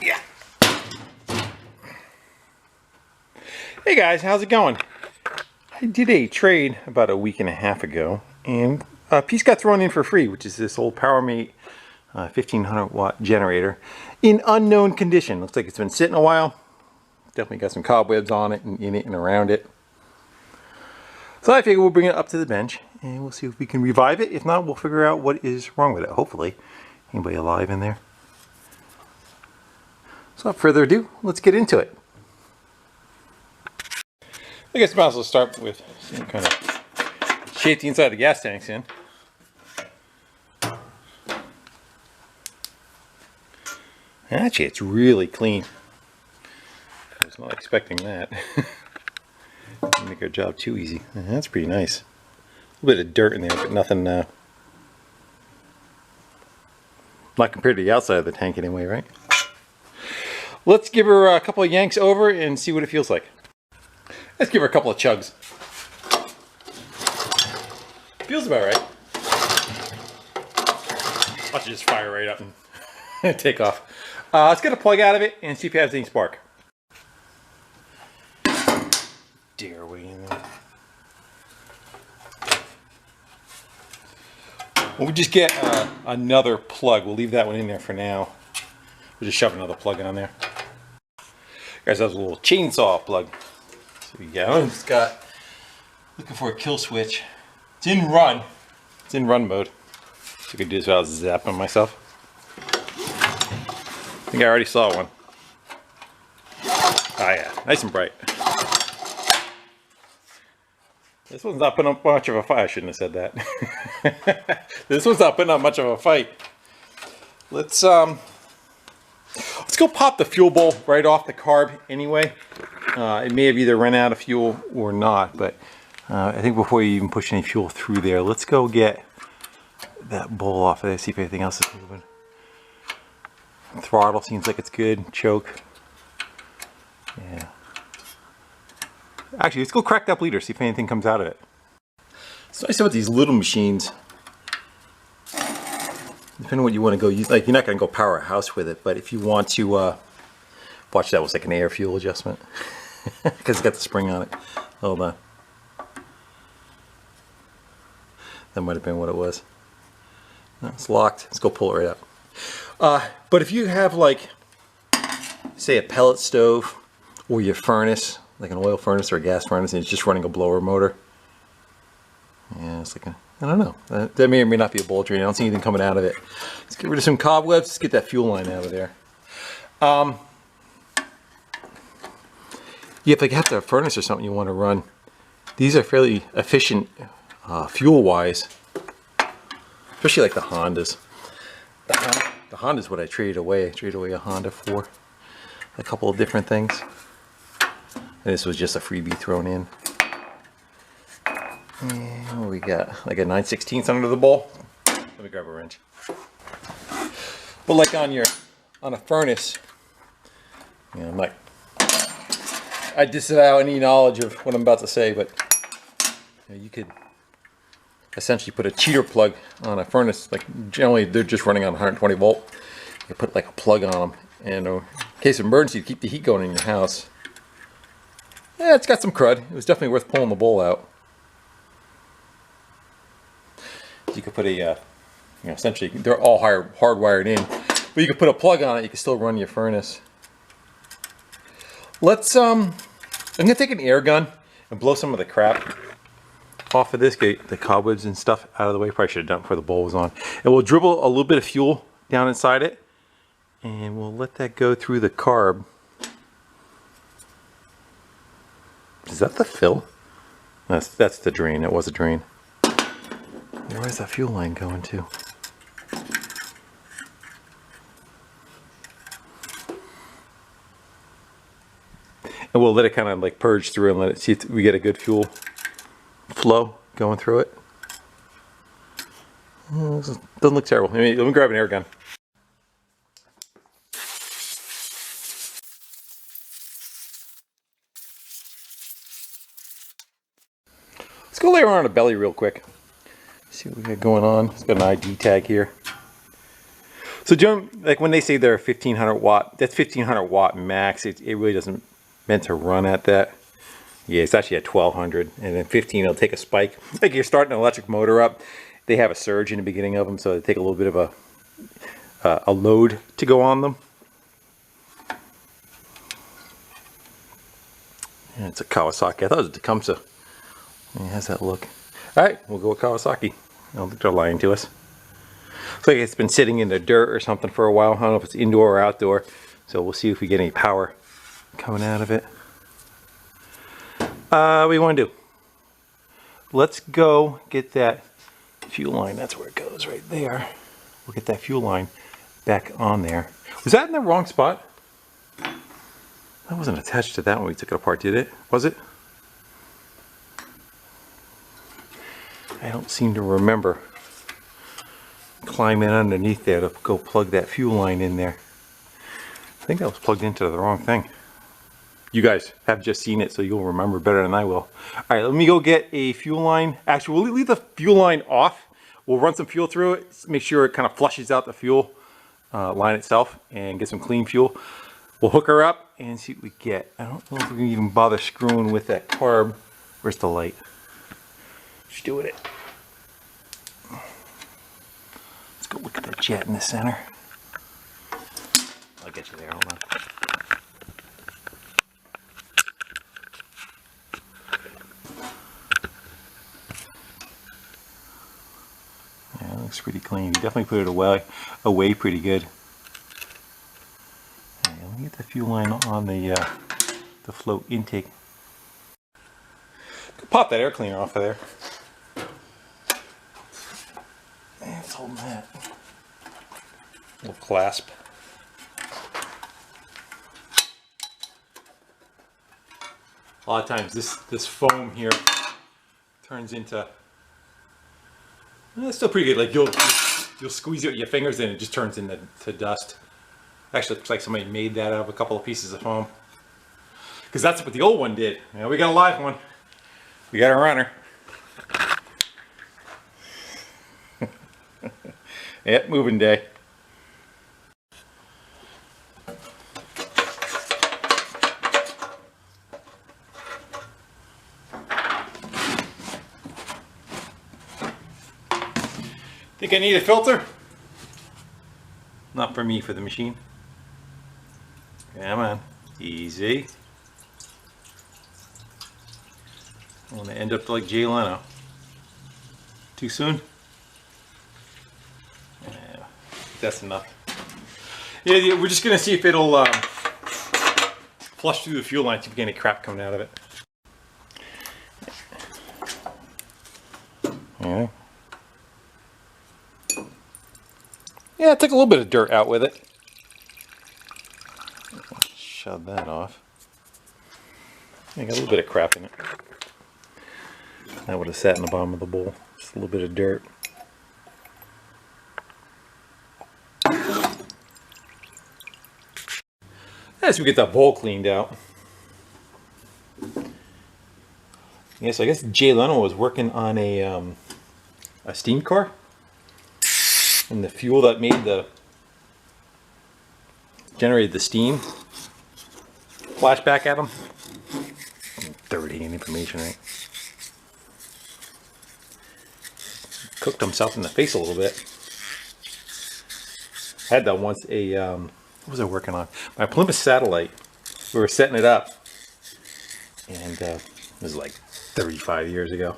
Yeah. Hey guys, how's it going? I did a trade about a week and a half ago, and a piece got thrown in for free, which is this old Powermate 1500 watt generator in unknown condition. Looks like it's been sitting a while. Definitely got some cobwebs on it and in it and around it. So I figure we'll bring it up to the bench and we'll see if we can revive it. If not, we'll figure out what is wrong with it, hopefully. Anybody alive in there? So without further ado, let's get into it. I guess I might as well start with some kind of shape the inside of the gas tanks in. Actually, it's really clean. I was not expecting that. Didn't make our job too easy. That's pretty nice. A little bit of dirt in there, but nothing, not compared to the outside of the tank anyway, right? Let's give her a couple of yanks over and see what it feels like. Let's give her a couple of chugs. Feels about right. Watch it just fire right up and take off. Let's get a plug out of it and see if it has any spark. Dear way in there. We'll just get another plug. We'll leave that one in there for now. We'll just shove another plug on there. Guys, that was a little chainsaw plug. So we go. It's got, looking for a kill switch. It's in run. It's in run mode. So I could do this without zapping myself. I think I already saw one. Ah, yeah, nice and bright. This one's not putting up much of a fight. I shouldn't have said that. This one's not putting up much of a fight. Let's go pop the fuel bowl right off the carb anyway. It may have either run out of fuel or not, but I think before you even push any fuel through there, let's go get that bowl off of there, see if anything else is moving. Throttle seems like it's good. Choke. Yeah. Actually, let's go crack that bleeder, see if anything comes out of it. It's nice about these little machines. Depending on what you want to go use, like you're not going to go power a house with it, but if you want to, watch, that was like an air fuel adjustment because it's got the spring on it. Hold on. That might have been what it was. No, it's locked. Let's go pull it right up. But if you have like, say a pellet stove or your furnace, like an oil furnace or a gas furnace, and it's just running a blower motor. Yeah, it's like a, I don't know. That may or may not be a bowl drain. I don't see anything coming out of it. Let's get rid of some cobwebs. Let's get that fuel line out of there. Yeah, if like you have to have a furnace or something you want to run, these are fairly efficient fuel-wise. Especially like the Hondas. The Honda's what I traded away. I traded away a Honda for a couple of different things. And this was just a freebie thrown in. And we got like a 9/16 under the bowl. Let me grab a wrench. But like on a furnace, you know, I'm like, I disavow any knowledge of what I'm about to say, but you know, you could essentially put a cheater plug on a furnace. Like generally they're just running on 120 volt. You put like a plug on them, and in case of emergency, to keep the heat going in your house. Yeah, it's got some crud. It was definitely worth pulling the bowl out. You could put a, you know, essentially they're all hardwired in, but you could put a plug on it. You can still run your furnace. Let's I'm gonna take an air gun and blow some of the crap off of this, get the cobwebs and stuff out of the way. Probably should have done it before the bowl was on. And we'll dribble a little bit of fuel down inside it, and we'll let that go through the carb. Is that the fill? That's the drain. It was a drain. Where's that fuel line going to? And we'll let it kind of like purge through and let it see if we get a good fuel flow going through it. Doesn't look terrible. Let me grab an air gun. Let's go lay around a belly real quick. See what we got going on. It's got an ID tag here. So like when they say they're 1500 watt, that's 1500 watt max. It really doesn't meant to run at that. Yeah, it's actually at 1200, and then 15 it'll take a spike. Like you're starting an electric motor up, they have a surge in the beginning of them, so they take a little bit of a load to go on them. And it's a Kawasaki. I thought it was a Tecumseh. It has that look. All right, we'll go with Kawasaki. I don't think they're lying to us. Looks like it's been sitting in the dirt or something for a while. I don't know if it's indoor or outdoor. So we'll see if we get any power coming out of it. What do you want to do? Let's go get that fuel line. That's where it goes, right there. We'll get that fuel line back on there. Was that in the wrong spot? That wasn't attached to that when we took it apart, did it? Was it? I don't seem to remember climbing underneath there to go plug that fuel line in there. I think that was plugged into the wrong thing. You guys have just seen it, so you'll remember better than I will. All right, let me go get a fuel line. Actually, we'll leave the fuel line off. We'll run some fuel through it, make sure it kind of flushes out the fuel line itself and get some clean fuel. We'll hook her up and see what we get. I don't know if we can even bother screwing with that carb. Where's the light? Just doing it. Let's go look at that jet in the center. I'll get you there, hold on. Yeah, it looks pretty clean. You definitely put it away pretty good. Right, let me get the fuel line on the float intake. Pop that air cleaner off of there. And it's holding that. Little clasp. A lot of times this foam here turns into, it's still pretty good. Like you'll squeeze it with your fingers and it just turns into dust. Actually, it looks like somebody made that out of a couple of pieces of foam. Because that's what the old one did. Now we got a live one. We got a runner. Yep, moving day. Think I need a filter? Not for me, for the machine. Come on, easy. I want to end up like Jay Leno. Too soon? Yeah, that's enough. Yeah, we're just gonna see if it'll flush through the fuel line, see if we get any crap coming out of it. Yeah. Yeah, it took a little bit of dirt out with it. Shove that off. I got a little bit of crap in it. That would have sat in the bottom of the bowl. Just a little bit of dirt. As we get that bowl cleaned out. Yeah, so I guess Jay Leno was working on a steam car. And the fuel that generated the steam flashed back at him. Third-hand information, right? Cooked himself in the face a little bit. I had that once. What was I working on? My Plymouth Satellite. We were setting it up, and it was like 35 years ago.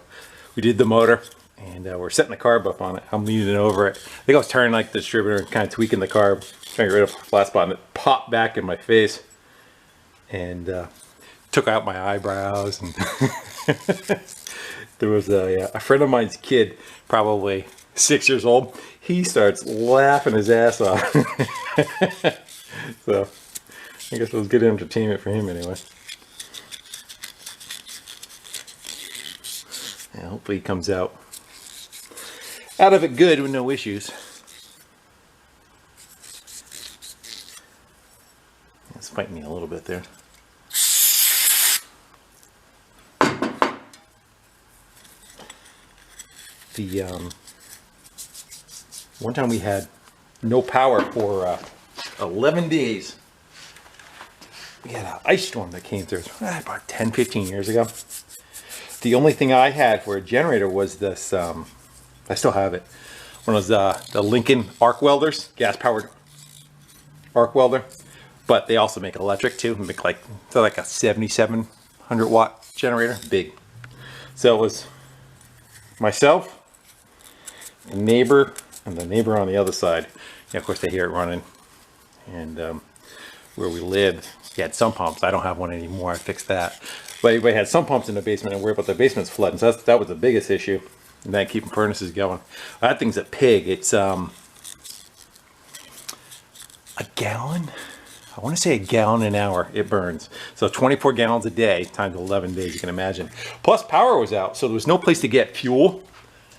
We did the motor, and we're setting the carb up on it. I'm leaning over it. I think I was turning like the distributor and kind of tweaking the carb, trying to get rid of a flat spot, and it popped back in my face, and took out my eyebrows. And there was a friend of mine's kid, probably 6 years old. He starts laughing his ass off. So I guess it was good entertainment for him anyway. Yeah, hopefully he comes out of it good with no issues. It's fighting me a little bit there. The one time we had no power for 11 days. We had an ice storm that came through about 10, 15 years ago. The only thing I had for a generator was this, I still have it, one of those the Lincoln arc welders, gas-powered arc welder. But they also make electric too. They make they're like a 7,700 watt generator, big. So it was myself, a neighbor, and the neighbor on the other side. Yeah, of course they hear it running. And where we lived, he had sump pumps. I don't have one anymore. I fixed that. But everybody had sump pumps in the basement and worried about the basement's flooding. So that was the biggest issue. And then keeping furnaces going. That thing's a pig. It's a gallon. I want to say a gallon an hour it burns. So 24 gallons a day times 11 days, you can imagine. Plus power was out, so there was no place to get fuel.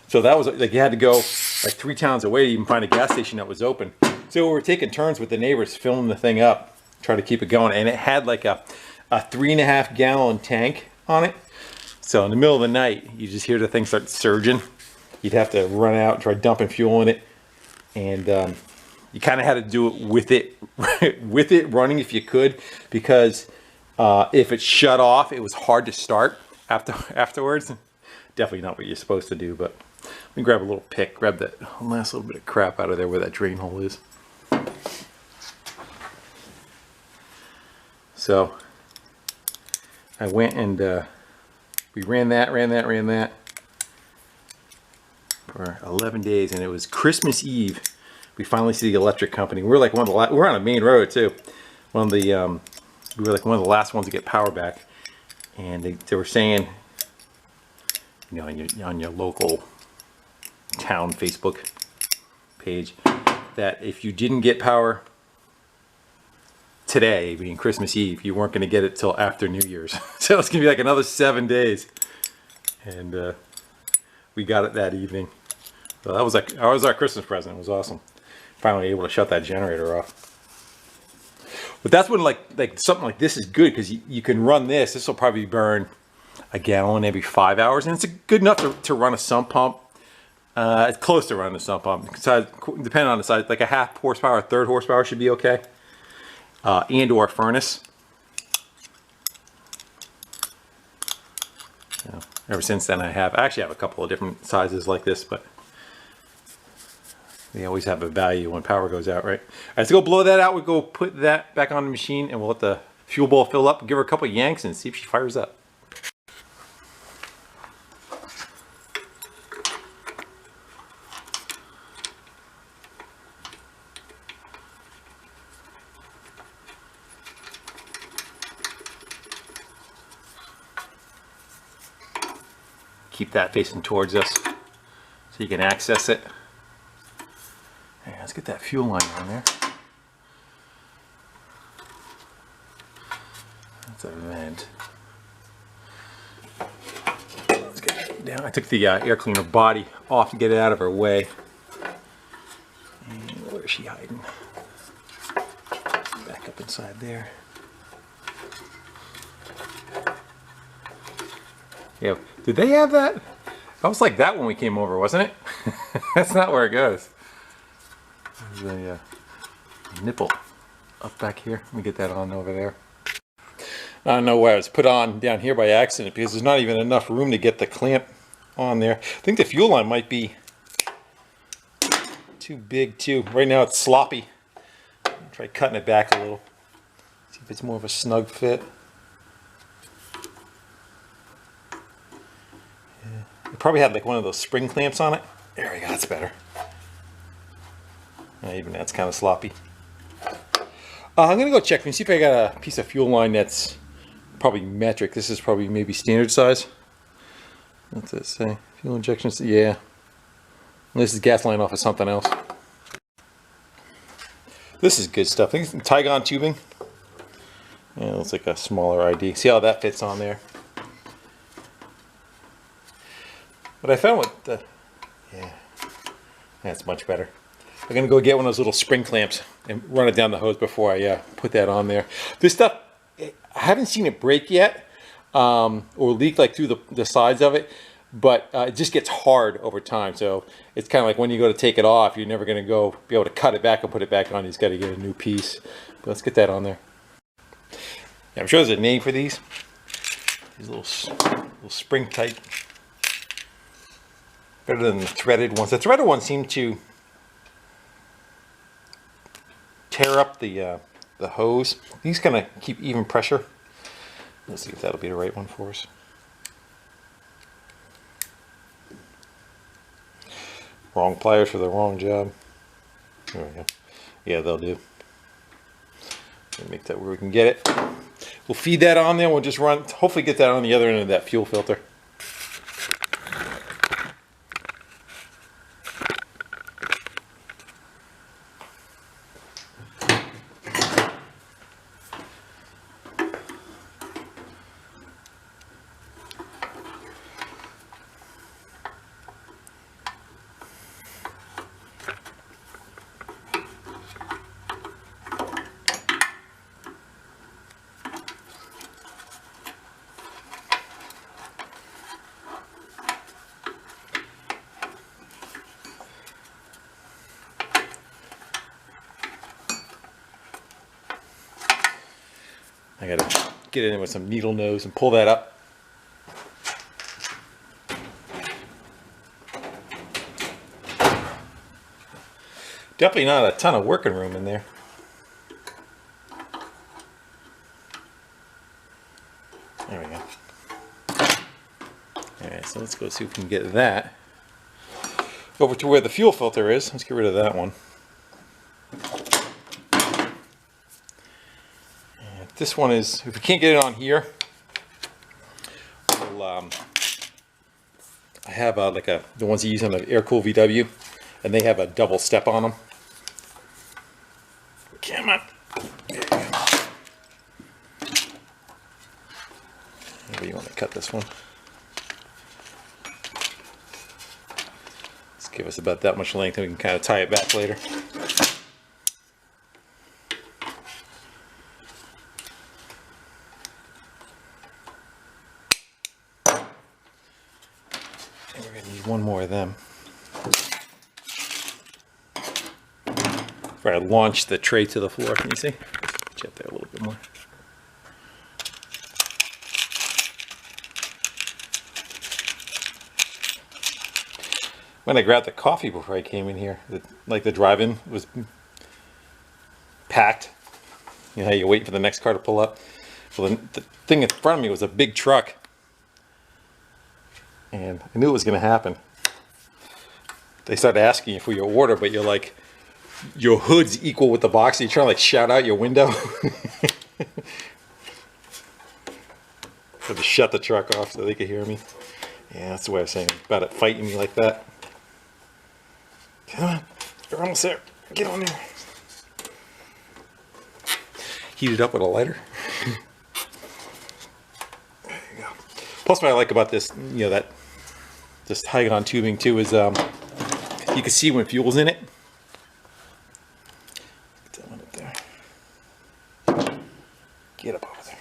So that was like you had to go like 3 towns away to even find a gas station that was open. So we were taking turns with the neighbors filling the thing up, trying to keep it going. And it had like a 3.5 gallon tank on it. So in the middle of the night, you just hear the thing start surging. You'd have to run out and try dumping fuel in it. And you kind of had to do it with it running if you could, because if it shut off, it was hard to start afterwards. Definitely not what you're supposed to do, but let me grab a little pick, grab that last little bit of crap out of there where that drain hole is. So I went and we ran that for 11 days, and it was Christmas Eve. We finally see the electric company. We're like one of the we're on a main road too. We were like one of the last ones to get power back, and they were saying, you know, on your local town Facebook page, that if you didn't get power today, being Christmas Eve, you weren't going to get it till after New Year's. So it's going to be like another 7 days, and we got it that evening. So that was our Christmas present. It was awesome. Finally able to shut that generator off. But that's when like something like this is good, because you can run this. This will probably burn a gallon every 5 hours, and it's good enough to run a sump pump. It's close to running a sump pump. Depending on the size, like a 1/2 horsepower, 1/3 horsepower should be okay. And or furnace. You know, ever since then I actually have a couple of different sizes like this, but they always have a value when power goes out, right? All right, so go blow that out. We'll go put that back on the machine, and we'll let the fuel bowl fill up, give her a couple of yanks, and see if she fires up. Keep that facing towards us so you can access it. Hey, let's get that fuel line on there. That's a vent. Let's get it down. I took the air cleaner body off to get it out of her way. And where is she hiding? Back up inside there. Yeah, did they have that? That was like that when we came over, wasn't it? That's not where it goes. There's a nipple up back here. Let me get that on over there. I don't know why it was put on down here by accident, because there's not even enough room to get the clamp on there. I think the fuel line might be too big too. Right now it's sloppy. I'll try cutting it back a little. See if it's more of a snug fit. It probably had like one of those spring clamps on it. There we go, that's better. Even that's kind of sloppy. I'm gonna go check and see if I got a piece of fuel line that's probably metric. This is probably maybe standard size. What's that say? Fuel injections, yeah. This is gas line off of something else. This is good stuff. I think it's Tygon tubing. Yeah, it looks like a smaller ID. See how that fits on there. But I found with the, yeah, that's much better. I'm gonna go get one of those little spring clamps and run it down the hose before I put that on there. This stuff, I haven't seen it break yet, or leak like through the sides of it. but it just gets hard over time. So it's kind of like when you go to take it off, you're never going to be able to cut it back and put it back on. You just got to get a new piece. But let's get that on there. Yeah, I'm sure there's a name for these. These little spring tight. Better than the threaded ones. The threaded ones seem to tear up the hose. These kind of keep even pressure. Let's see if that'll be the right one for us. Wrong pliers for the wrong job. There we go. Yeah, they'll do. Make that where we can get it. We'll feed that on there. We'll just run, hopefully get that on the other end of that fuel filter. I gotta get it in with some needle nose and pull that up. Definitely not a ton of working room in there. There we go. Alright, so let's go see if we can get that over to where the fuel filter is. Let's get rid of that one. This one is, if we can't get it on here, we'll, I have the ones you use on the air-cooled VW, and they have a double step on them. Come on. There you go. Maybe you want to cut this one. Let's give us about that much length and we can kind of tie it back later. And we're going to need one more of them. Before I launch the tray to the floor, can you see? Get you up there a little bit more. When I grabbed the coffee before I came in here, the drive-in was packed. You know how you wait for the next car to pull up? Well, the thing in front of me was a big truck. And I knew it was going to happen. They started asking you for your order, but you're like, your hood's equal with the box. You're trying to like shout out your window. Had to shut the truck off so they could hear me. Yeah, that's the way I was saying about it fighting me like that. Come on, you're almost there. Get on there. Heat it up with a lighter. There you go. Plus, what I like about this, you know, this Hygon tubing too is you can see when fuel's in it. Get that one up there. Get up over there.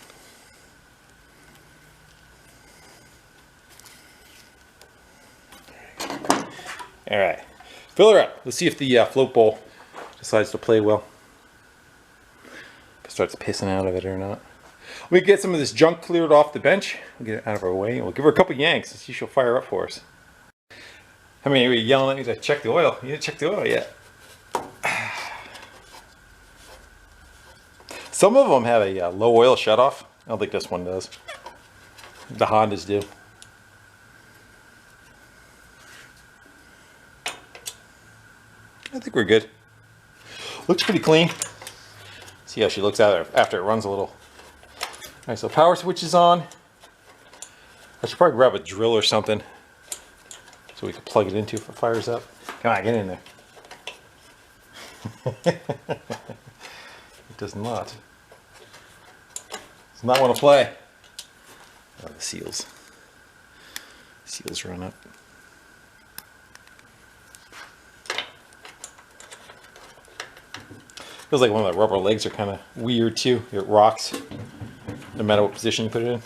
There you go. All right. Fill her up. Let's see if the float bowl decides to play well. If it starts pissing out of it or not. We get some of this junk cleared off the bench. We'll get it out of our way. We'll give her a couple yanks and see if she'll fire up for us. How many of you yelling at me to check the oil? You didn't check the oil yet. Some of them have a low oil shutoff. I don't think this one does. The Hondas do. I think we're good. Looks pretty clean. See how she looks after it runs a little. Alright, so power switch is on. I should probably grab a drill or something so we can plug it into if it fires up. Come on, get in there. It does not. Does not want to play. Oh, the seals. Seals run up. Feels like one of the rubber legs are kind of weird too. It rocks no matter what position you put it in.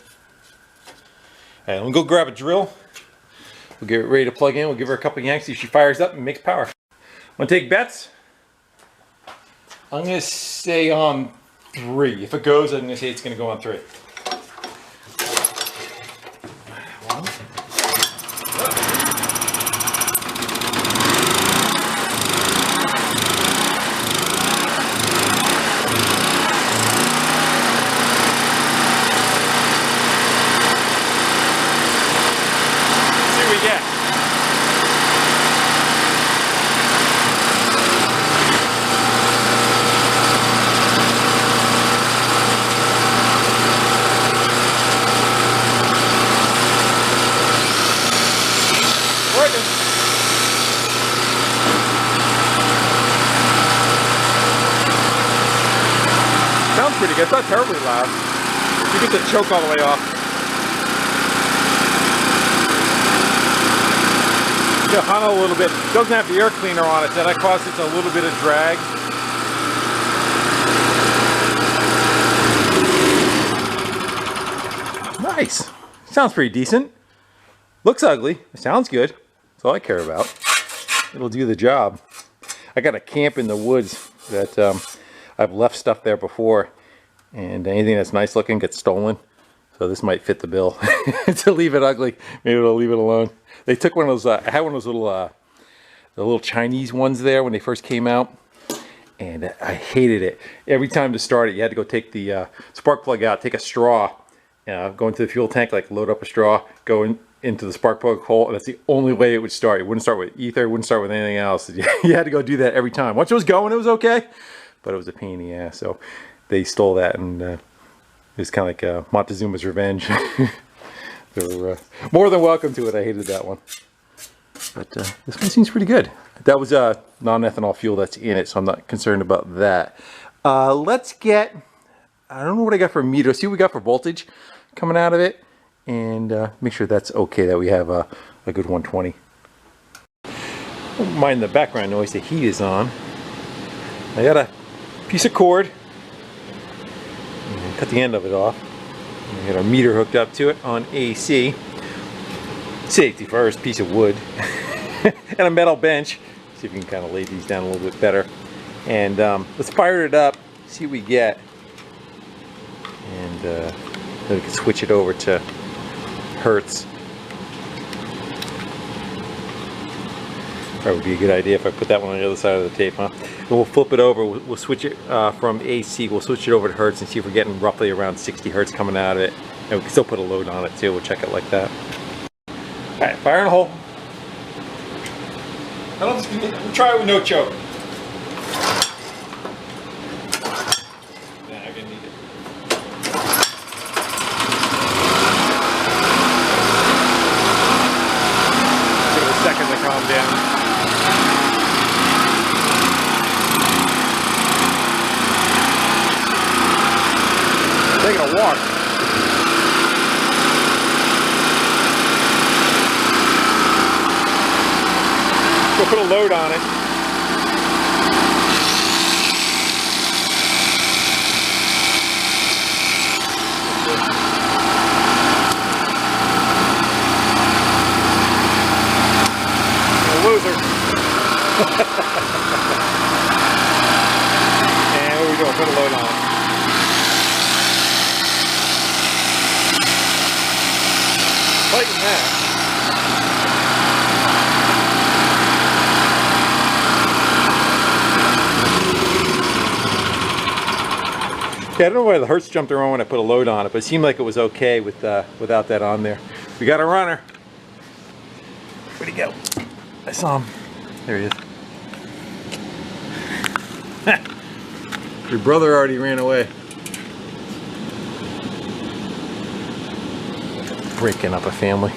Alright, let me go grab a drill. We'll get it ready to plug in. We'll give her a couple yanks, see if she fires up and makes power. Want to take bets? I'm going to say on 3. If it goes, I'm going to say it's going to go on 3. Sounds pretty good. It's not terribly loud. You get the choke all the way off. You hunt a little bit. It doesn't have the air cleaner on it, so that causes a little bit of drag. Nice. Sounds pretty decent. Looks ugly. It sounds good. That's all I care about. It'll do the job. I got a camp in the woods that I've left stuff there before, and anything that's nice looking gets stolen. So this might fit the bill. To leave it ugly, maybe it'll leave it alone. They took one of those. I had one of those the little Chinese ones there when they first came out, and I hated it. Every time to start it, you had to go take the spark plug out, take a straw, go into the fuel tank, like load up a straw, go into the spark plug hole, and that's the only way it would start. It wouldn't start with ether, it wouldn't start with anything else. You had to go do that every time. Once it was going, it was okay, but it was a pain in the ass. So they stole that, and it was kind of like Montezuma's revenge. They were more than welcome to it. I hated that one. But this one seems pretty good. That was non-ethanol fuel that's in it, so I'm not concerned about that. Let's get, I don't know what I got for meter. See what we got for voltage coming out of it, and make sure that's okay, that we have a good 120. Don't mind the background noise, the heat is on. I got a piece of cord, cut the end of it off. We got our meter hooked up to it on AC. Safety first, piece of wood. And a metal bench. See if we can kind of lay these down a little bit better. And let's fire it up, see what we get. And then we can switch it over to hertz. That would be a good idea if I put that one on the other side of the tape, huh? And we'll flip it over, we'll switch it from AC, we'll switch it over to hertz and see if we're getting roughly around 60 hertz coming out of it. And we can still put a load on it too, we'll check it like that. Alright, fire in a hole. We'll try it with no choke. Nah, I'm gonna need it. Give it a second to calm down. Taking a walk. We'll put a load on it. A loser. And what are we doing? Put a load on it. Tighten that. Yeah, I don't know why the hertz jumped around when I put a load on it, but it seemed like it was okay with without that on there. We got a runner. Where'd he go? I saw him. There he is. Your brother already ran away. Breaking up a family.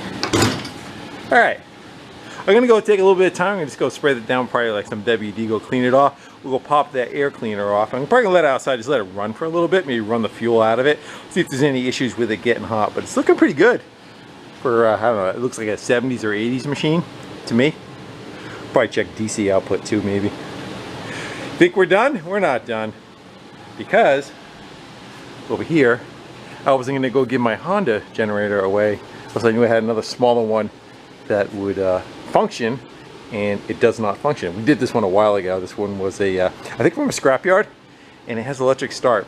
All right, I'm gonna go take a little bit of time. I'm gonna just go spray it down, probably like some WD, go clean it off. We'll go pop that air cleaner off. I'm probably gonna let it outside, just let it run for a little bit, maybe run the fuel out of it, see if there's any issues with it getting hot. But it's looking pretty good for, I don't know, it looks like a 70s or 80s machine to me. Probably check DC output too, maybe. Think we're done? We're not done, because over here, I wasn't gonna go give my Honda generator away. I knew I had another smaller one that would function, and it does not function. We did this one a while ago. This one was I think from a scrapyard, and it has electric start.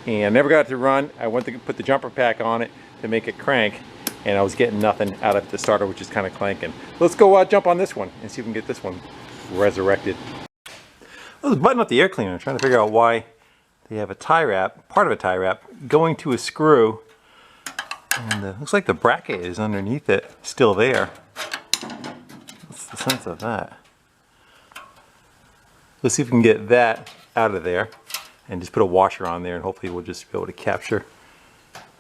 And I never got it to run. I went to put the jumper pack on it to make it crank, and I was getting nothing out of the starter, which is kind of clanking. Let's go jump on this one and see if we can get this one resurrected. I was buttoning up the air cleaner, trying to figure out why they have a tie wrap, part of a tie wrap, going to a screw. And looks like the bracket is underneath it, still there. What's the sense of that? Let's see if we can get that out of there and just put a washer on there, and hopefully we'll just be able to capture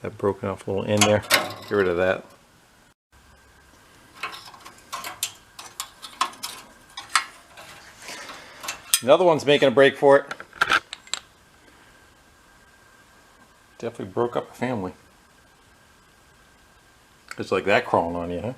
that broken off little end there. Get rid of that. Another one's making a break for it. Definitely broke up a family. It's like that crawling on you, huh?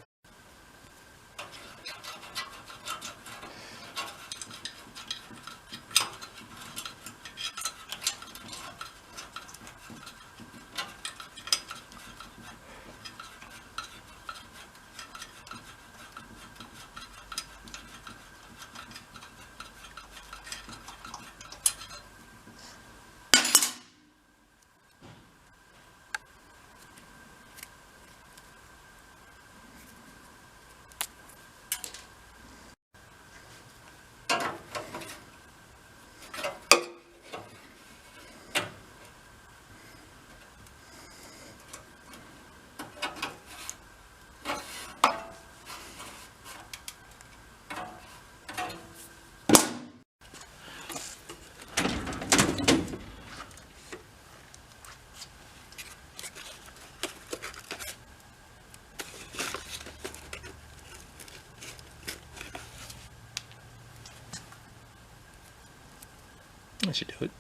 I should do it.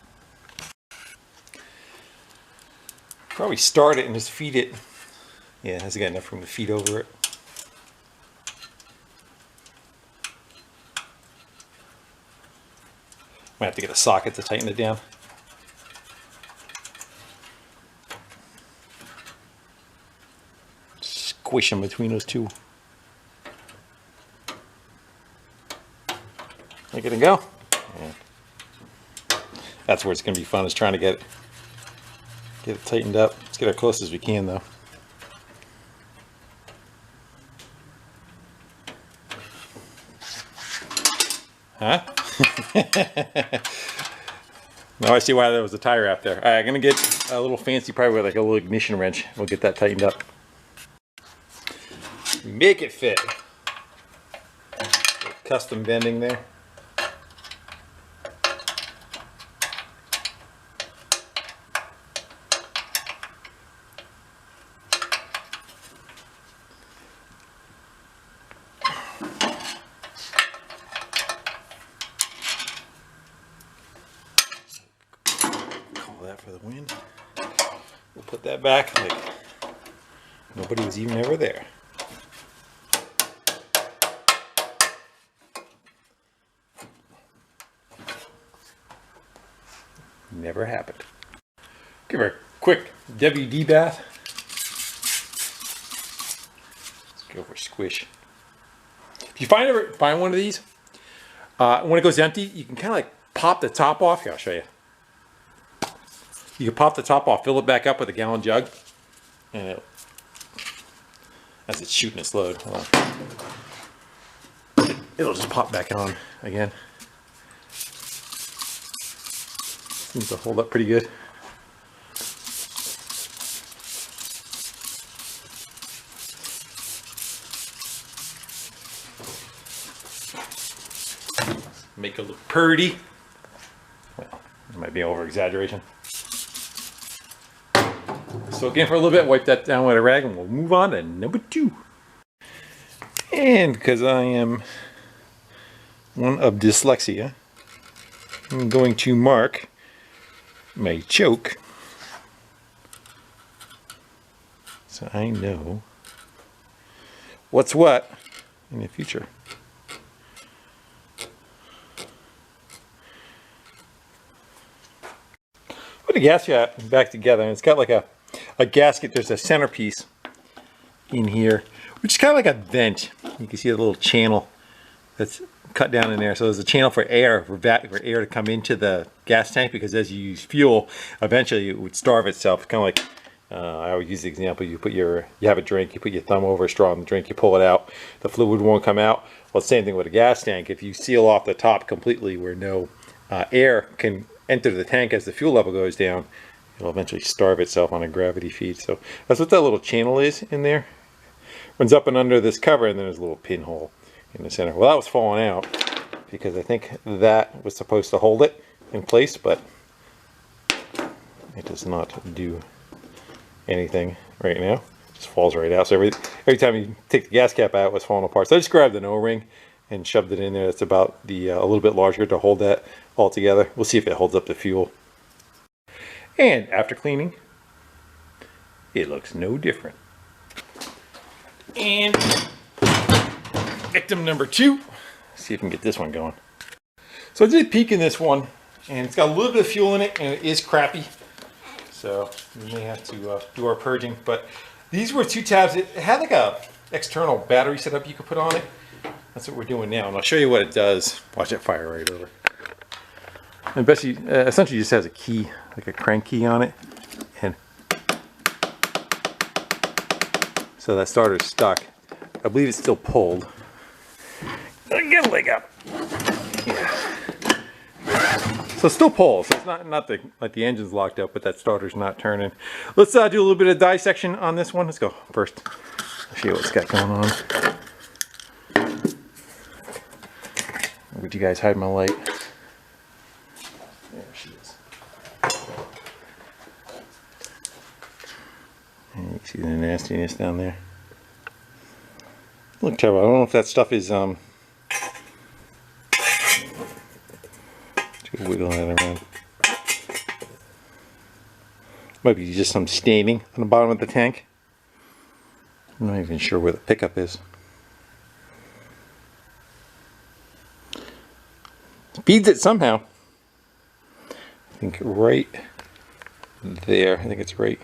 Probably start it and just feed it. Yeah, it hasn't got enough room to feed over it. Might have to get a socket to tighten it down. Squish them between those two. Make it and go. Yeah. That's where it's going to be fun, is trying to get it tightened up. Let's get as close as we can, though. Huh? Now I see why there was a tie wrap there. All right, I'm going to get a little fancy, probably with like a little ignition wrench. We'll get that tightened up. Make it fit. Custom bending there. That for the wind. We'll put that back like nobody was even ever there. Never happened. Give her a quick WD bath. Let's go for squish. If you find one of these, when it goes empty, you can kind of like pop the top off. Here, I'll show you. You can pop the top off, fill it back up with a gallon jug, and as it's shooting its load, it'll just pop back on again. Seems to hold up pretty good. Make it look pretty. Well, it might be over exaggeration. So again, for a little bit, wipe that down with a rag, and we'll move on to number 2. And because I am one of dyslexia, I'm going to mark my choke so I know what's what in the future. Put the gasket back together, and it's got like a gasket. There's a centerpiece in here which is kind of like a vent. You can see a little channel that's cut down in there. So there's a channel for air, for air to come into the gas tank, because as you use fuel, eventually it would starve itself. It's kind of like, I always use the example, you have a drink, you put your thumb over a straw in the drink, you pull it out, the fluid won't come out. Well, same thing with a gas tank. If you seal off the top completely where no air can enter the tank as the fuel level goes down, it'll eventually starve itself on a gravity feed. So that's what that little channel is in there. Runs up and under this cover, and then there's a little pinhole in the center. Well, that was falling out because I think that was supposed to hold it in place, but it does not do anything right now. It just falls right out. So every time you take the gas cap out, it was falling apart. So I just grabbed an O-ring and shoved it in there. It's about the a little bit larger to hold that all together. We'll see if it holds up the fuel. And after cleaning, it looks no different. And victim number 2. Let's see if we can get this one going. So I did peek in this one, and it's got a little bit of fuel in it, and it is crappy. So we may have to do our purging. But these were 2 tabs. It had like a external battery setup you could put on it. That's what we're doing now, and I'll show you what it does. Watch it fire right over. And basically, essentially just has a key, like a crank key on it. And so that starter's stuck. I believe it's still pulled. Get a leg up. Yeah. So it's still pulled. So it's not like the engine's locked up, but that starter's not turning. Let's do a little bit of dissection on this one. Let's go first. I'll show you what it's got going on. Would you guys hide my light? There she is. And you can see the nastiness down there. Look terrible. I don't know if that stuff is wiggle that around. Might be just some staining on the bottom of the tank. I'm not even sure where the pickup is. Feeds it somehow. I think right there. I think it's right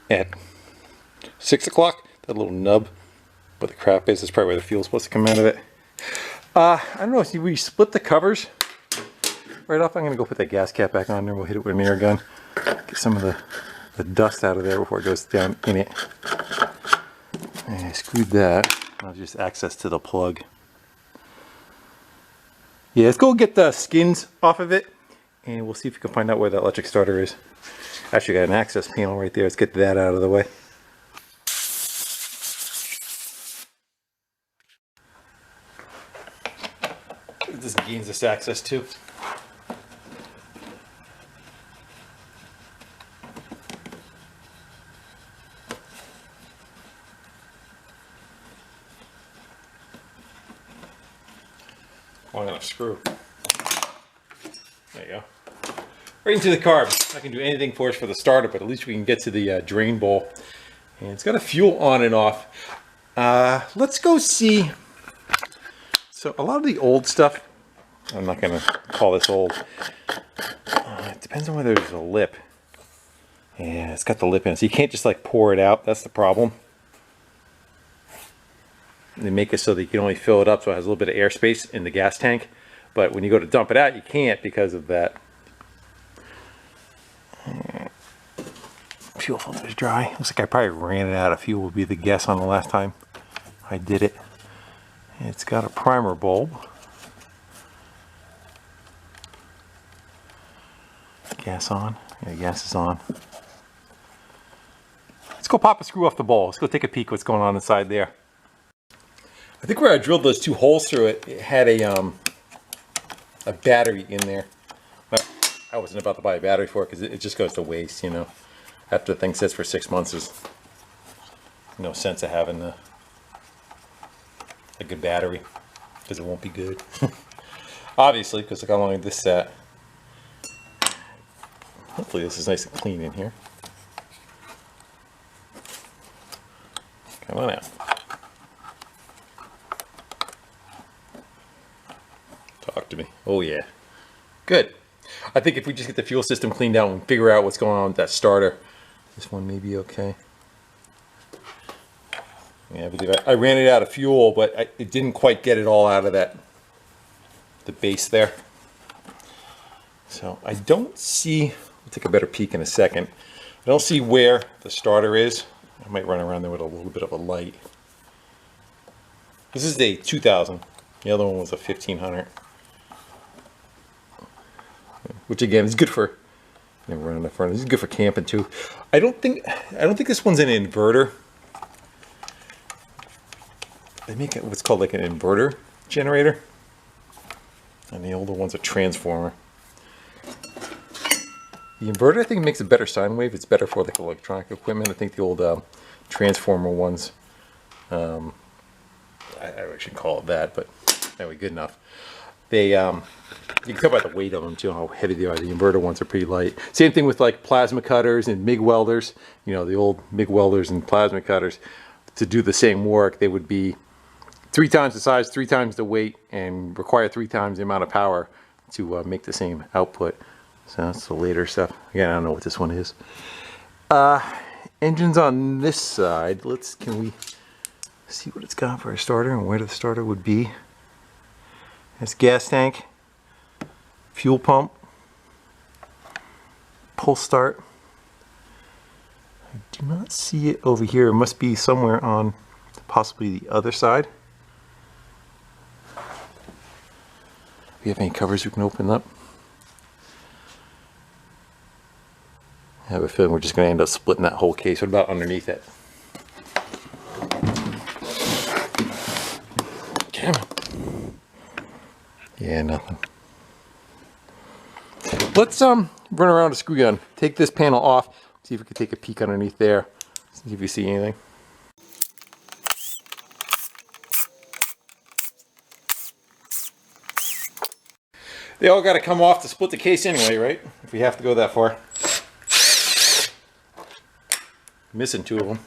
at 6 o'clock. That little nub where the crap is probably where the fuel's supposed to come out of it. I don't know. See, we split the covers right off. I'm going to go put that gas cap back on there. We'll hit it with an air gun. Get some of the dust out of there before it goes down in it. And I screwed that. I'll just access to the plug. Yeah, let's go get the skins off of it, and we'll see if we can find out where that electric starter is. Actually got an access panel right there. Let's get that out of the way. This gains us access to. Long enough screw. There you go. Right into the carb. I can do anything for us for the starter, but at least we can get to the drain bowl. And it's got a fuel on and off. Let's go see. So a lot of the old stuff, I'm not going to call this old. It depends on whether there's a lip. Yeah, it's got the lip in it, so you can't just like pour it out. That's the problem. They make it so that you can only fill it up so it has a little bit of airspace in the gas tank. But when you go to dump it out, you can't because of that. Fuel filter is dry. Looks like I probably ran it out of fuel would be the guess on the last time I did it. It's got a primer bulb. Gas on. Yeah, gas is on. Let's go pop a screw off the bowl. Let's go take a peek what's going on inside there. I think where I drilled those 2 holes through it, it had a battery in there. But I wasn't about to buy a battery for it because it just goes to waste, you know. After the thing sits for 6 months, there's no sense of having a good battery because it won't be good. Obviously, because look how long this sat. Hopefully this is nice and clean in here. Come on out. Talk to me. Oh yeah. Good. I think if we just get the fuel system cleaned out and figure out what's going on with that starter, this one may be okay. Yeah, because I ran it out of fuel, but it didn't quite get it all out of the base there. So I don't see, I'll take a better peek in a second. I don't see where the starter is. I might run around there with a little bit of a light. This is a 2000. The other one was a 1500. Which again is good for, never run in the front. This is good for camping too. I don't think this one's an inverter. They make it what's called like an inverter generator. And the older one's a transformer. The inverter, I think, makes a better sine wave. It's better for like electronic equipment. I think the old transformer ones, I shouldn't call it that, but anyway, good enough. They, you can tell by the weight of them too how heavy they are. The inverter ones are pretty light. Same thing with like plasma cutters and MIG welders. You know, the old MIG welders and plasma cutters. To do the same work, they would be 3 times the size, 3 times the weight, and require 3 times the amount of power to make the same output. So that's the later stuff. Again, I don't know what this one is. Engines on this side. Can we see what it's got for a starter and where the starter would be? It's gas tank, fuel pump, pull start. I do not see it over here. It must be somewhere on possibly the other side. Do we have any covers we can open up? I have a feeling we're just going to end up splitting that whole case. What about underneath it? Camera. Yeah, nothing. Let's run around a screw gun. Take this panel off. See if we can take a peek underneath there. See if you see anything. They all got to come off to split the case anyway, right? If we have to go that far. Missing 2 of them.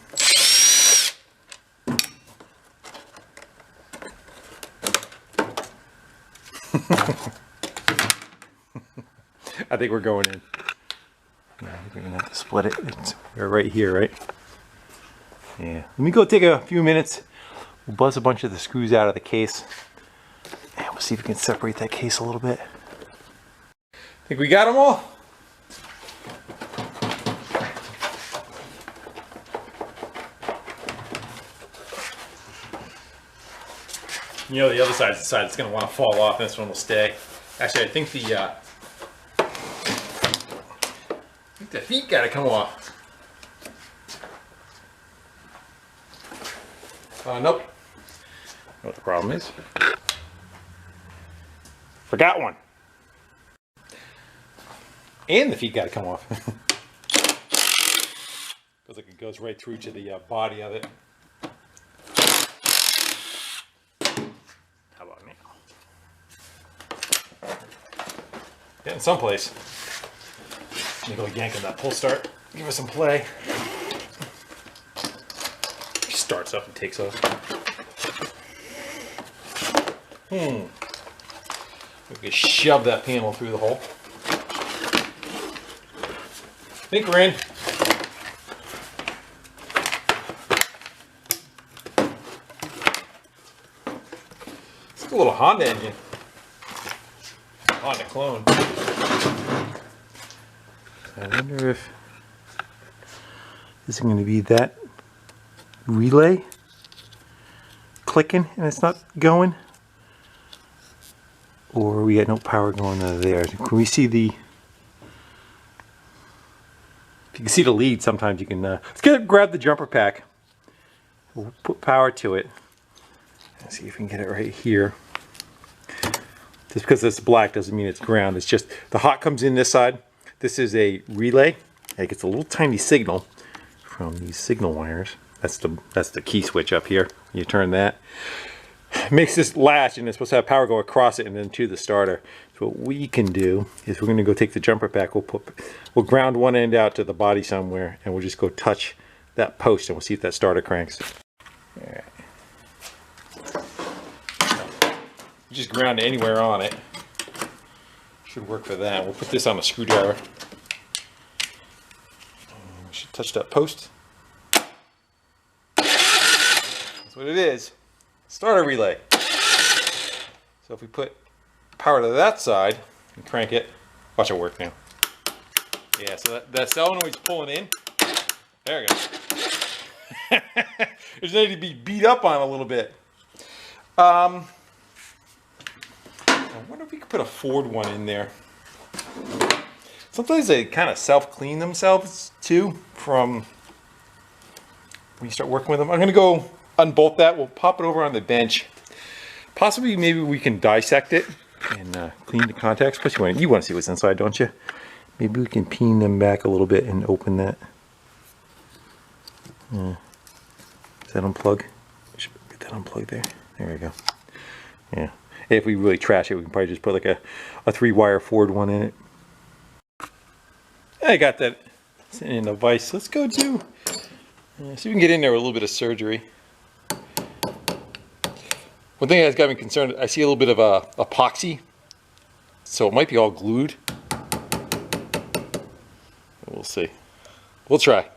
I think we're going in. Yeah, I think we're gonna have to split it. We're right here, right? Yeah. Let me go take a few minutes. We'll buzz a bunch of the screws out of the case. And we'll see if we can separate that case a little bit. Think we got them all? You know, the other side's the side that's going to want to fall off, and this one will stay. Actually, I think the feet got to come off. Nope. I know what the problem is. Forgot one. And the feet got to come off. Feels like it goes right through to the body of it. How about now? Getting someplace. Let me go yank on that pull start. Give us some play. He starts up and takes off. We can shove that panel through the hole. I think we're in. It's a little Honda engine. Honda clone. I wonder if this is going to be that relay clicking and it's not going, or we got no power going out of there. Can we see the? If you can see the lead, sometimes you can. Let's grab the jumper pack. We'll put power to it. Let's see if we can get it right here. Just because it's black doesn't mean it's ground. It's just the hot comes in this side. This is a relay. It gets a little tiny signal from these signal wires. That's the key switch up here. You turn that. It makes this latch, and it's supposed to have power go across it and then to the starter. So what we can do is we're going to go take the jumper pack. We'll ground one end out to the body somewhere, and we'll just go touch that post, and we'll see if that starter cranks. All right. Just ground anywhere on it. Should work for that. We'll put this on a screwdriver. We should touch that post. That's what it is. Starter relay. So if we put power to that side and crank it, watch it work now. Yeah, so that solenoid's pulling in. There we go. There's need to be beat up on a little bit. I wonder if we could put a Ford one in there. Sometimes they kind of self-clean themselves too from when you start working with them. I'm going to go unbolt that. We'll pop it over on the bench. Possibly maybe we can dissect it and clean the contacts. Especially when you want to see what's inside, don't you? Maybe we can peen them back a little bit and open that. Does that unplug? Should get that unplugged there. There we go. Yeah. If we really trash it, we can probably just put like a 3-wire Ford one in it. I got that in the vise. Let's go to see if we can get in there with a little bit of surgery. One thing that's got me concerned, I see a little bit of epoxy, so it might be all glued. We'll see. We'll try.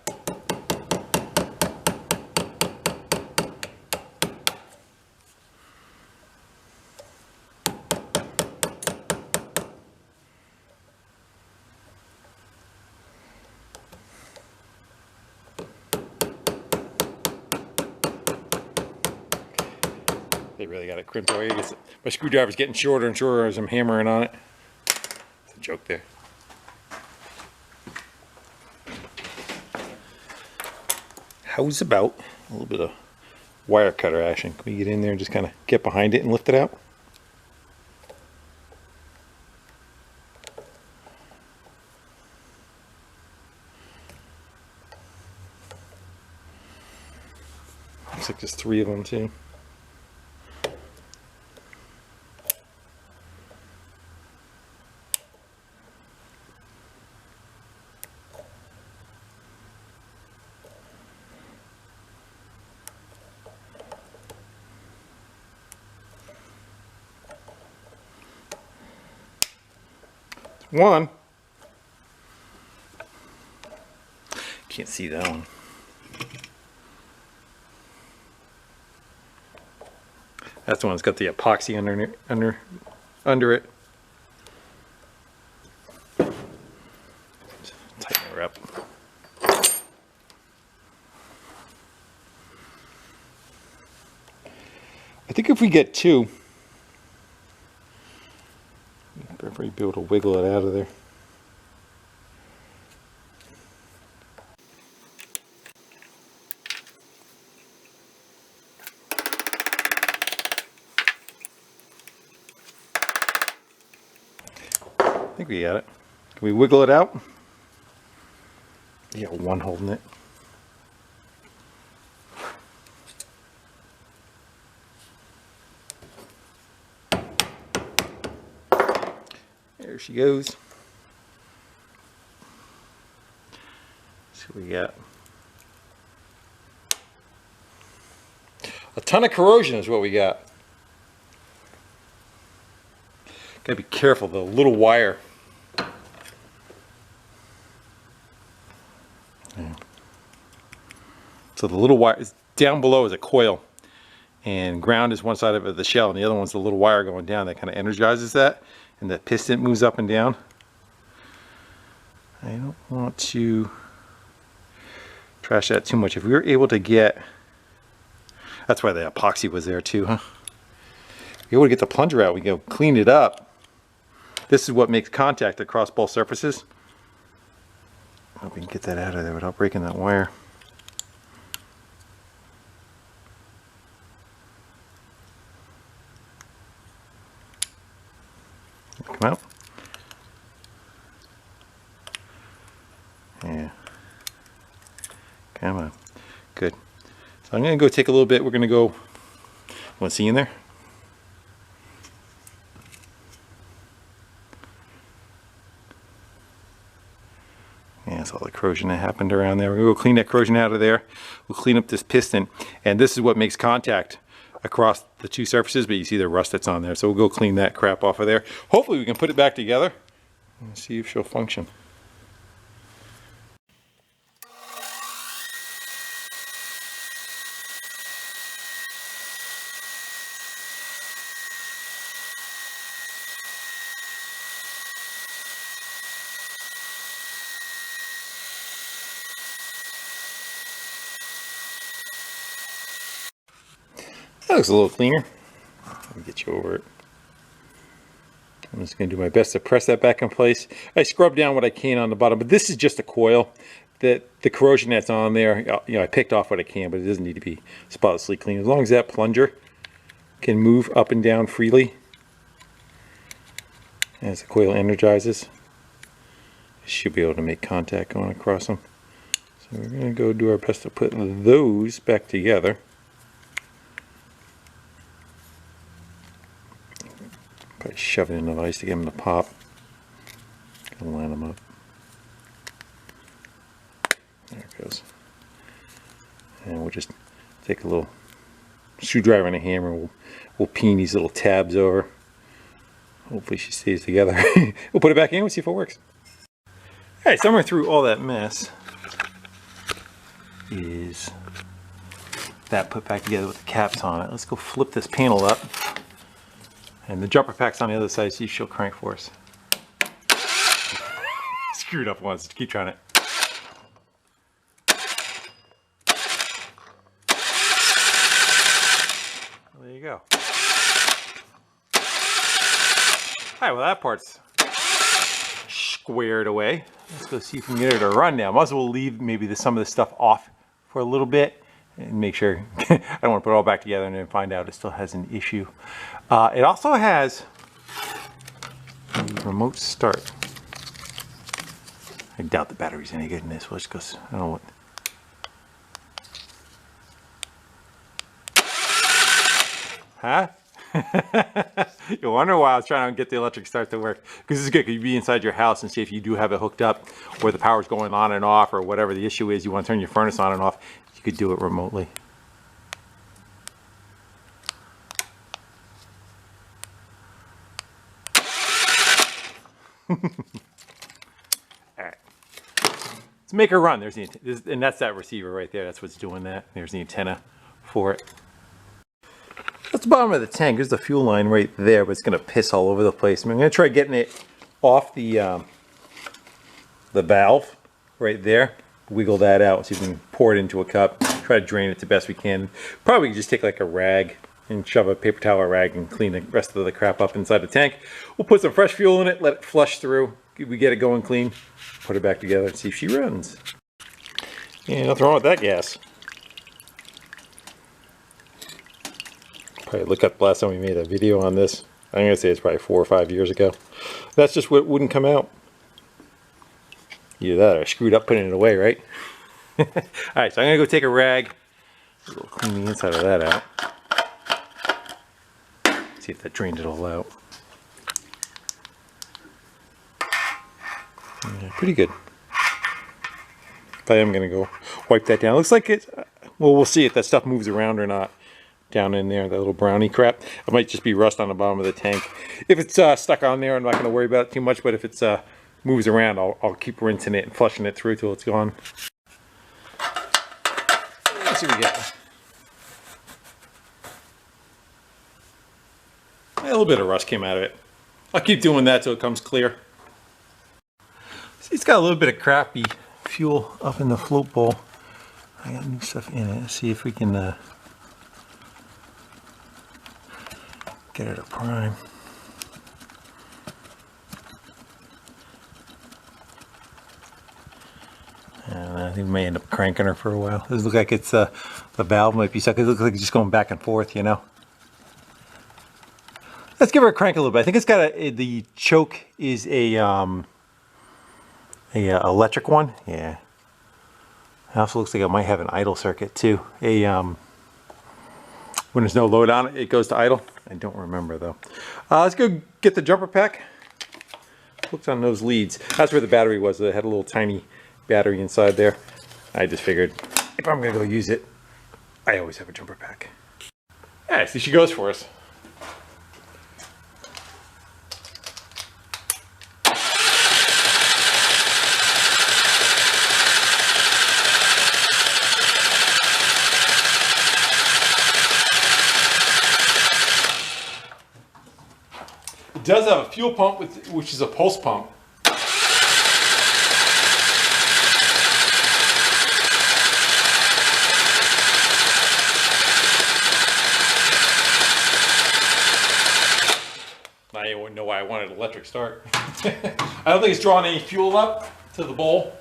They really got it crimped away. My screwdriver's getting shorter and shorter as I'm hammering on it. It's a joke there. How's about a little bit of wire cutter action? Can we get in there and just kind of get behind it and lift it out? Looks like there's 3 of them too. One. Can't see that one. That's the one that's got the epoxy under it. Tighten her up. I think if we get 2, we'll be able to wiggle it out of there. I think we got it. Can we wiggle it out? You got one holding it. There she goes. So we got a ton of corrosion is what we got. Gotta be careful, the little wire. Yeah. So the little wire is down below is a coil, and ground is one side of the shell, and the other one's the little wire going down that kind of energizes that, and the piston moves up and down. I don't want to trash that too much. If we were able to get, that's why the epoxy was there too, huh? If we were able to get the plunger out, we go clean it up. This is what makes contact across both surfaces. I hope we can get that out of there without breaking that wire. Come out. Yeah. Come on. Good. So I'm going to go take a little bit. We're going to go. Want to see in there? Yeah, that's all the corrosion that happened around there. We're going to go clean that corrosion out of there. We'll clean up this piston. And this is what makes contact across the 2 surfaces, but you see the rust that's on there. So we'll go clean that crap off of there. Hopefully we can put it back together and see if she'll function. That looks a little cleaner. Let me get you over it. I'm just going to do my best to press that back in place. I scrub down what I can on the bottom, but this is just a coil. The corrosion that's on there, you know, I picked off what I can, but it doesn't need to be spotlessly clean. As long as that plunger can move up and down freely as the coil energizes, it should be able to make contact going across them. So we're going to go do our best to put those back together. Probably shove it in the vise to get them to pop. Gonna line them up. There it goes. And we'll just take a little screwdriver and a hammer. We'll peen these little tabs over. Hopefully she stays together. We'll put it back in. We'll see if it works. Alright, somewhere through all that mess is that put back together with the caps on it. Let's go flip this panel up. And the jumper pack's on the other side, see if she'll crank for us. Screwed up once, keep trying it. There you go. Alright, well that part's squared away. Let's go see if we can get her to run now. Might as well leave maybe some of this stuff off for a little bit and make sure I don't want to put it all back together and then find out it still has an issue. It also has a remote start. I doubt the battery's any good in this. Let's go. I don't know what. Huh? You'll wonder why I was trying to get the electric start to work. Because it's good. You be inside your house and see if you do have it hooked up, where the power's going on and off, or whatever the issue is. You want to turn your furnace on and off. You could do it remotely. All right, let's make her run. There's the and that's that receiver right there. That's what's doing that. There's the antenna for it. That's the bottom of the tank. There's the fuel line right there, but it's gonna piss all over the place. I'm gonna try getting it off the valve right there. Wiggle that out so you can pour it into a cup. Try to drain it the best we can. Probably just take like a rag and shove a paper towel or rag and clean the rest of the crap up inside the tank. We'll put some fresh fuel in it, let it flush through. We get it going clean, put it back together and see if she runs. Yeah, nothing wrong with that gas. Probably look up the last time we made a video on this. I'm gonna say it's probably 4 or 5 years ago. That's just what wouldn't come out. Either that or I screwed up putting it away, right? Alright, so I'm gonna go take a rag. We'll clean the inside of that out. See if that drained it all out. Yeah, pretty good. I am gonna go wipe that down. Looks like it. Well, we'll see if that stuff moves around or not down in there. That little brownie crap. It might just be rust on the bottom of the tank. If it's stuck on there, I'm not gonna worry about it too much. But if it's moves around, I'll keep rinsing it and flushing it through till it's gone. Let's see what we get. A little bit of rust came out of it. I'll keep doing that till it comes clear. See, it's got a little bit of crappy fuel up in the float bowl. I got new stuff in it. Let's see if we can get it to prime. And I think we may end up cranking her for a while. Does look like it's the valve might be stuck. It looks like it's just going back and forth, you know. Let's give her a crank a little bit. I think it's got the choke is a electric one. Yeah. It also looks like it might have an idle circuit too. When there's no load on it, it goes to idle. I don't remember though. Let's go get the jumper pack. Looked on those leads. That's where the battery was. It had a little tiny battery inside there. I just figured if I'm gonna go use it, I always have a jumper pack. Yeah, see, she goes for us. It does have a fuel pump, which is a pulse pump. why I wanted an electric start. I don't think it's drawing any fuel up to the bowl.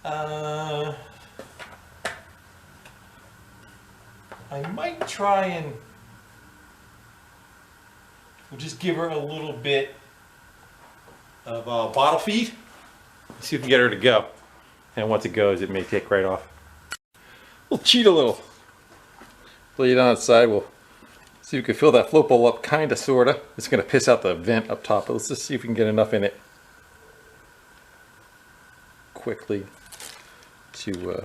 I might try and we'll just give her a little bit of bottle feed. See if we can get her to go. And once it goes, it may take right off. We'll cheat a little. Lay it on its side. We'll see if we can fill that float bowl up, kinda, sorta. It's gonna piss out the vent up top, but let's just see if we can get enough in it quickly to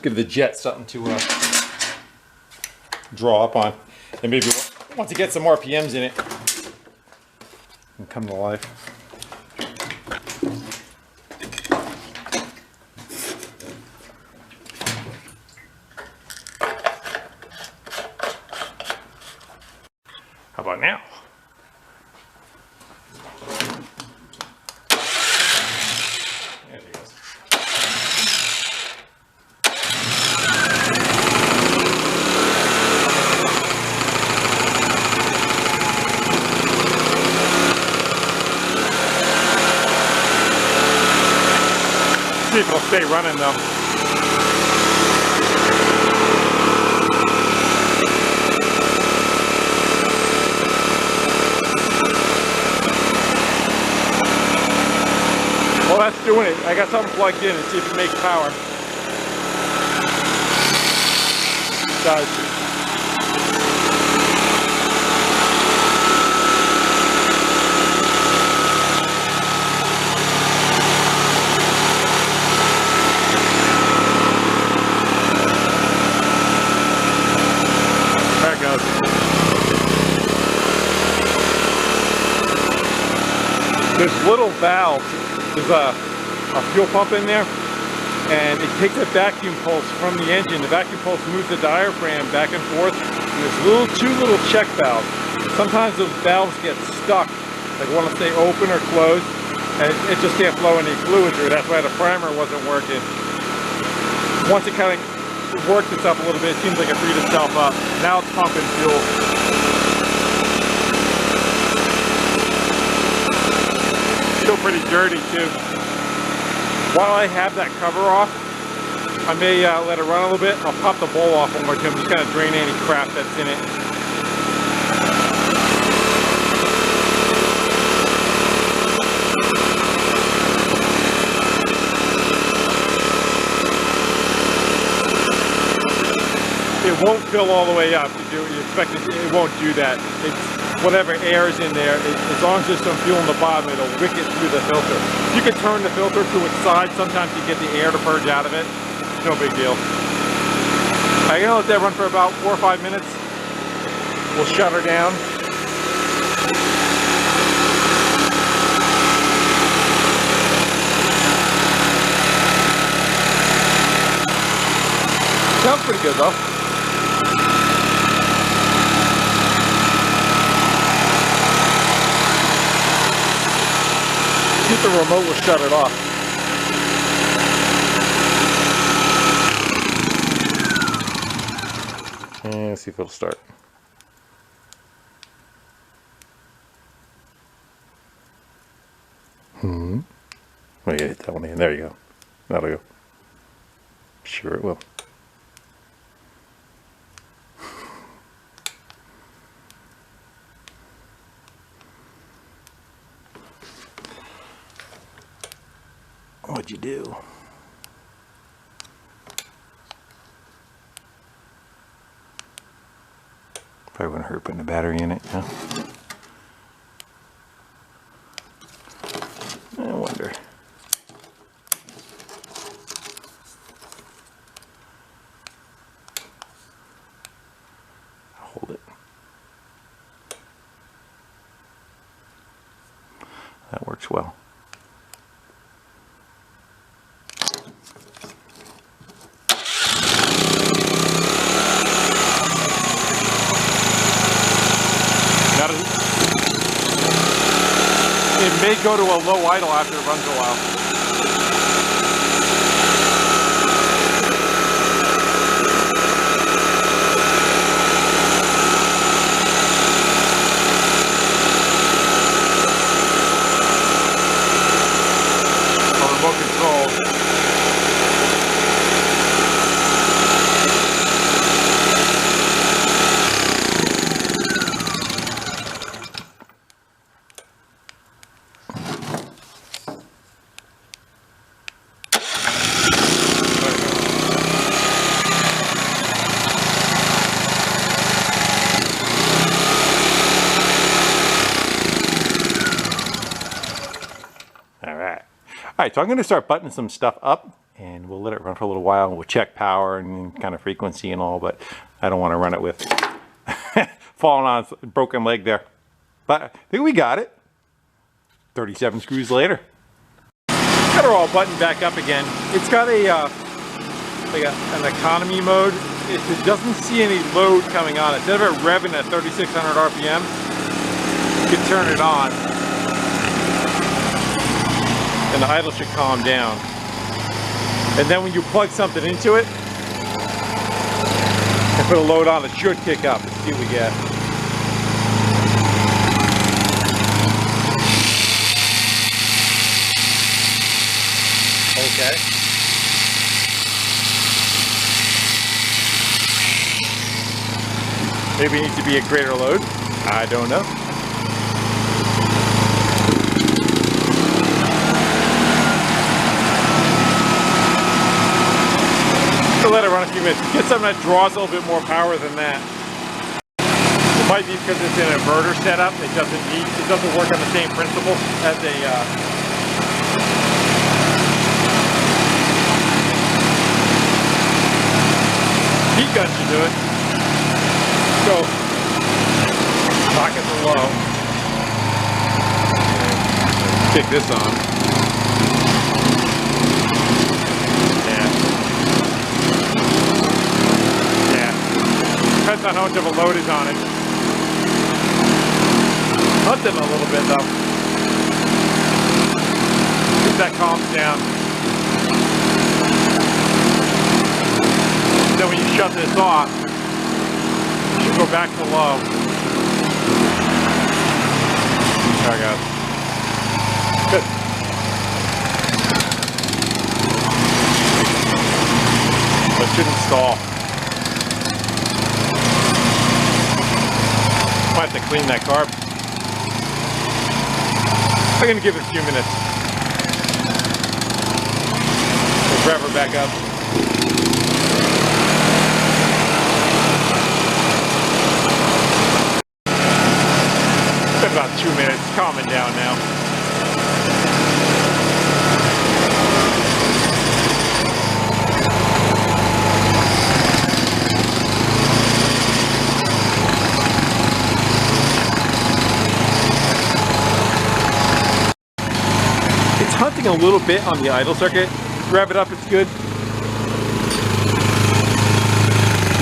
give the jet something to draw up on. And maybe once it gets some RPMs in it, and come to life. How about now? There she goes. See if it'll stay running though. Well, that's doing it. I got something plugged in and see if it makes power. It does. There it goes. This little valve. There's a fuel pump in there, and it takes a vacuum pulse from the engine. The vacuum pulse moves the diaphragm back and forth. And there's two little check valves. Sometimes those valves get stuck, like want to stay open or closed, and it just can't flow any fluid through. That's why the primer wasn't working. Once it kind of worked itself a little bit, it seems like it freed itself up. Now it's pumping fuel. Still pretty dirty too. While I have that cover off, I may let it run a little bit. I'll pop the bowl off one more time, just kind of drain any crap that's in it. It won't fill all the way up. You expect it won't do that. It's whatever air is in there, as long as there's some fuel in the bottom, it'll wick it through the filter. You can turn the filter to its side. Sometimes you get the air to purge out of it. It's no big deal. I'm gonna let that run for about 4 or 5 minutes. We'll shut her down. Sounds pretty good though. See if the remote will shut it off. And let's see if it'll start. Oh, yeah, hit that one again. There you go. That'll go. Sure it will. What'd you do? Probably wouldn't hurt putting a battery in it, yeah? I wonder. Hold it. That works well. It may go to a low idle after it runs a while. Alright, so I'm going to start buttoning some stuff up, and we'll let it run for a little while, and we'll check power and kind of frequency and all, but I don't want to run it with falling on a broken leg there. But I think we got it. 37 screws later. Got her all buttoned back up again. It's got a like an economy mode. It doesn't see any load coming on. Instead of it revving at 3,600 RPM, you can turn it on. And the idle should calm down. And then when you plug something into it and put a load on, it should kick up. Let's see what we get. Okay. Maybe it needs to be a greater load. I don't know. Let it run a few minutes. Get something that draws a little bit more power than that. It might be because it's an inverter setup. It doesn't work on the same principle as a heat gun should do it. So pockets are low. Kick this on. Depends on how much of a load is on it. Hunting a little bit though. If that calms down. Then when you shut this off, you should go back to low. There we go. Good. But it shouldn't stall. Might have to clean that carb. I'm going to give it a few minutes. We'll rev her back up. It's been about 2 minutes. Calming down now. Hunting a little bit on the idle circuit. Rev it up, it's good.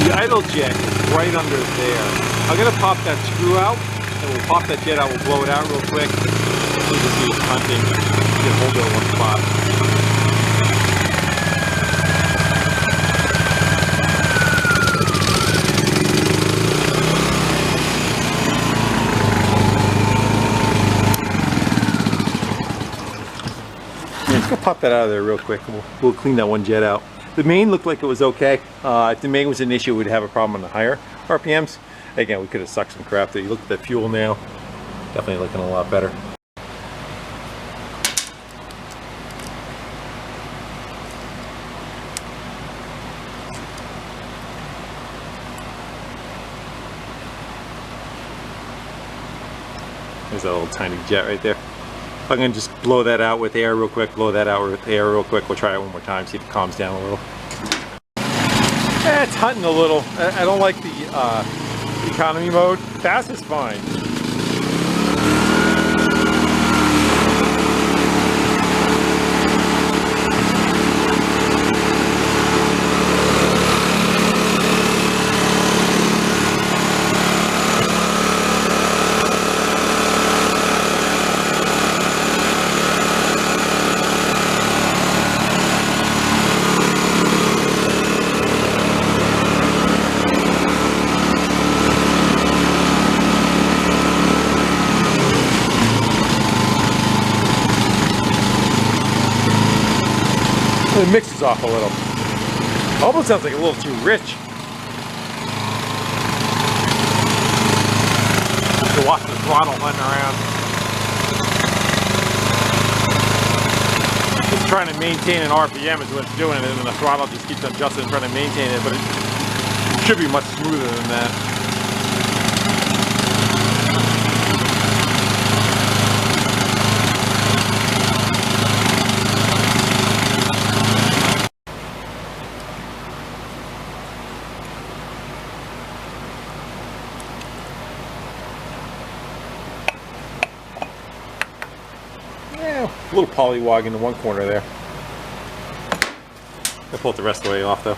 The idle jet is right under there. I'm gonna pop that screw out, and we'll pop that jet out, we'll blow it out real quick. Hopefully we'll see it hunting. Get hold of it in one spot. Pop that out of there real quick. We'll clean that one jet out. The main looked like it was okay. If the main was an issue, we'd have a problem on the higher RPMs. Again, we could have sucked some crap there. You look at the fuel now, definitely looking a lot better. There's that little tiny jet right there. I'm going to just blow that out with air real quick, blow that out with air real quick. We'll try it one more time, see if it calms down a little. It's hunting a little. I don't like the economy mode. Fast is fine. The mix is off a little. Almost sounds like a little too rich. To watch the throttle hunting around. It's trying to maintain an RPM is what it's doing, and then the throttle just keeps adjusting and trying to maintain it, but it should be much smoother than that. Yeah, a little polywog in the one corner there. I'll pull it the rest of the way off though.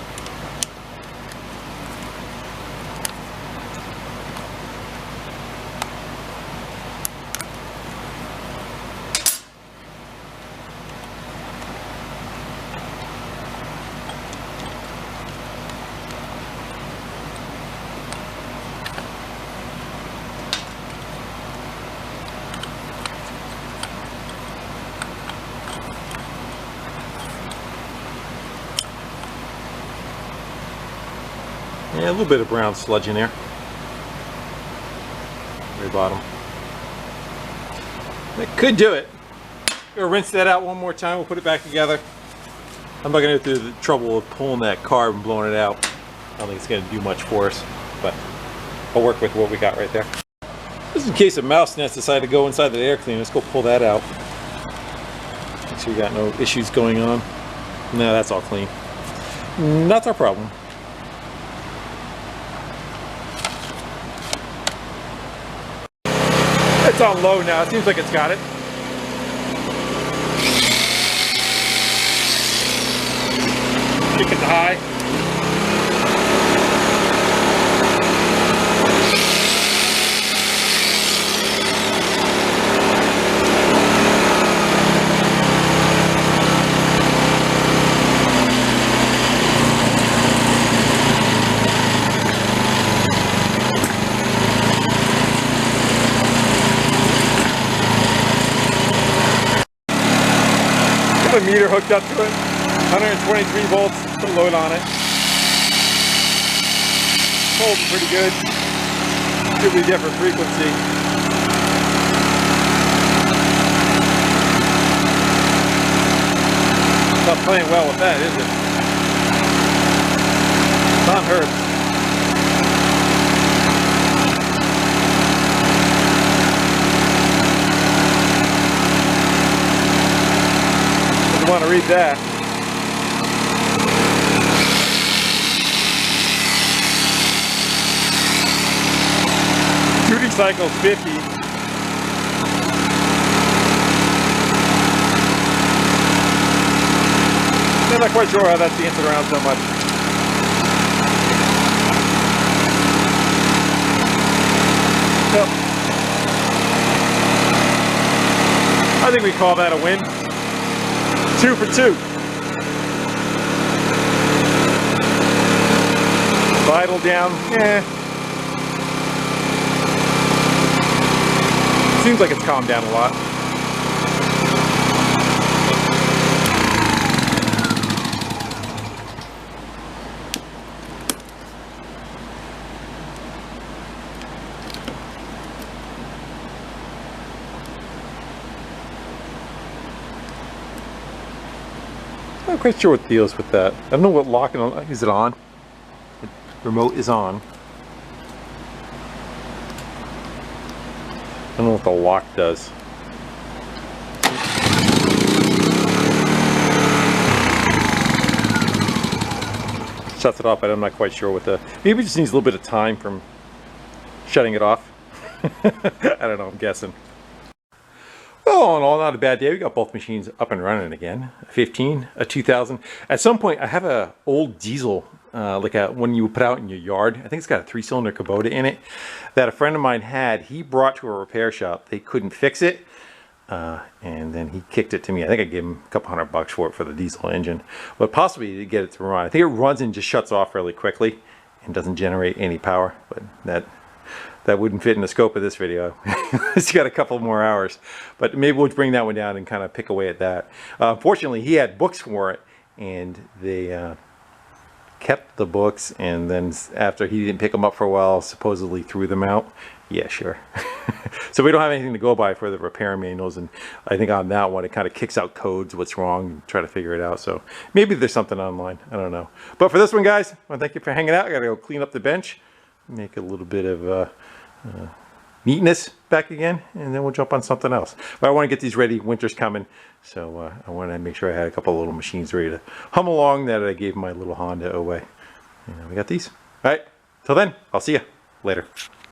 Yeah, a little bit of brown sludge in there. Very bottom. That could do it. Gonna rinse that out one more time. We'll put it back together. I'm not gonna go through the trouble of pulling that carb and blowing it out. I don't think it's gonna do much for us, but I'll work with what we got right there. Just in case a mouse nest decided to go inside the air cleaner, let's go pull that out. Make sure we got no issues going on. No, that's all clean. That's our problem. It's on low now. It seems like it's got it. Kick it to high. A meter hooked up to it, 123 volts, put a load on it. Holding pretty good. See what we get for frequency. Not playing well with that, is it? Not hurt. Want to read that. Duty cycle 50. I'm not quite sure how that's dancing around so much. So, I think we call that a win. 2 for 2. Idle down, seems like it's calmed down a lot. I'm not quite sure what deals with that. I don't know what lock and is it on? The remote is on. I don't know what the lock does. Shuts it off, but I'm not quite sure what the. Maybe it just needs a little bit of time from shutting it off. I don't know, I'm guessing. Well, all in all, not a bad day. We got both machines up and running again. A 15, a 2000. At some point, I have a old diesel, like one you put out in your yard. I think it's got a 3-cylinder Kubota in it that a friend of mine had. He brought to a repair shop. They couldn't fix it, and then he kicked it to me. I think I gave him a couple $100 for it for the diesel engine, but possibly to get it to run. I think it runs and just shuts off fairly quickly and doesn't generate any power, but that wouldn't fit in the scope of this video. It's got a couple more hours, but maybe we'll bring that one down and kind of pick away at that. Fortunately, he had books for it, and they kept the books, and then after he didn't pick them up for a while, supposedly threw them out. Yeah, sure. So we don't have anything to go by for the repair manuals, and I think on that one it kind of kicks out codes, what's wrong, and try to figure it out. So maybe there's something online, I don't know. But for this one, guys, well, thank you for hanging out. I gotta go clean up the bench, make a little bit of neatness back again, and then we'll jump on something else. But I want to get these ready. Winter's coming, so I want to make sure I had a couple of little machines ready to hum along that I gave my little Honda away. We got these. All right, till then, I'll see you later.